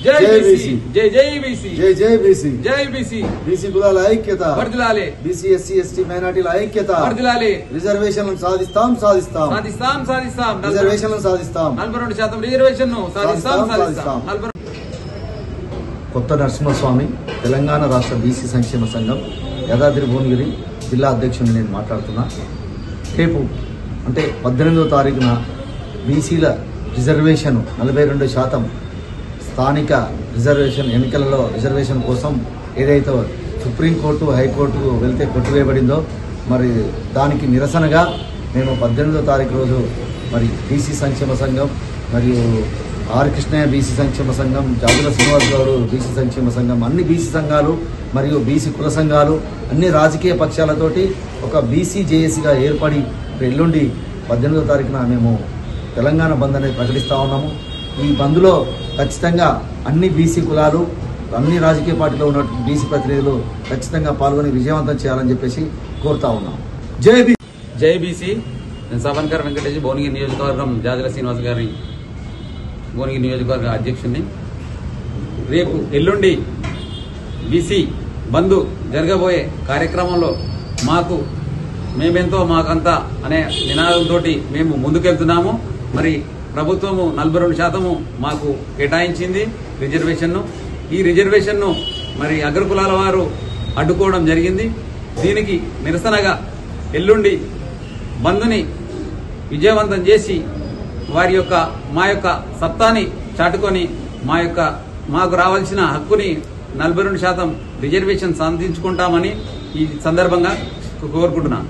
జై బీసీ, జై జై బీసీ, జై జై బీసీ, జై బీసీ. బీసీ కులాల ఐక్యత వర్ధిల్లాలి, బీసీ ఎస్సీ ఎస్టీ మైనార్టీల ఐక్యత వర్ధిల్లాలి. రిజర్వేషన్లను సాధిస్తాం సాధిస్తాం సాధిస్తాం సాధిస్తాం. రిజర్వేషన్లను సాధిస్తాం. 42% రిజర్వేషన్ సాధిస్తాం సాధిస్తాం. కొత్త నరసింహస్వామి, తెలంగాణ రాష్ట్ర బీసీ సంక్షేమ సంఘం యాదాద్రి భువనగిరి జిల్లా అధ్యక్షుడిని నేను మాట్లాడుతున్నా. రేపు అంటే 18వ తారీఖున బీసీల రిజర్వేషన్ 42% స్థానిక రిజర్వేషన్ ఎన్నికలలో రిజర్వేషన్ కోసం ఏదైతే సుప్రీంకోర్టు హైకోర్టుకు వెళ్తే కొట్టివేయబడిందో మరి దానికి నిరసనగా మేము 18వ తారీఖు రోజు మరి బీసీ సంక్షేమ సంఘం మరియు ఆర్ కృష్ణయ్య బీసీ సంక్షేమ సంఘం, జాదుల శ్రీనివాస్ గౌడ్ బీసీ సంక్షేమ సంఘం, అన్ని బీసీ సంఘాలు మరియు బీసీ కుల సంఘాలు అన్ని రాజకీయ పక్షాలతోటి ఒక బీసీ జేఏసీగా ఏర్పడి ఎల్లుండి 18వ తారీఖున మేము తెలంగాణ బంద్ అనేది ప్రకటిస్తూ ఉన్నాము. ఈ బంద్లో ఖచ్చితంగా అన్ని బీసీ కులాలు, అన్ని రాజకీయ పార్టీలో ఉన్న బీసీ ప్రతినిధులు ఖచ్చితంగా పాల్గొని విజయవంతం చేయాలని చెప్పేసి కోరుతా ఉన్నాం. జై బీ జై బీసీ. నేను సవన్కర్ వెంకటేష్, భువనగిరి నియోజకవర్గం జాదుల శ్రీనివాస్ గారి భువనగిరి నియోజకవర్గ అధ్యక్షుడిని. రేపు ఎల్లుండి బీసీ బంద్ జరగబోయే కార్యక్రమంలో మేమెంతో మాకంతా అనే నినాదంతో మేము ముందుకెళ్తున్నాము. మరి ప్రభుత్వము 42% మాకు కేటాయించింది రిజర్వేషన్ను. ఈ రిజర్వేషన్ను మరి అగ్రకులాల వారు అడ్డుకోవడం జరిగింది. దీనికి నిరసనగా ఎల్లుండి బంద్ని విజయవంతం చేసి మా యొక్క సత్తాని చాటుకొని మాకు రావాల్సిన హక్కుని 42% రిజర్వేషన్ సాధించుకుంటామని ఈ సందర్భంగా కోరుకుంటున్నాను.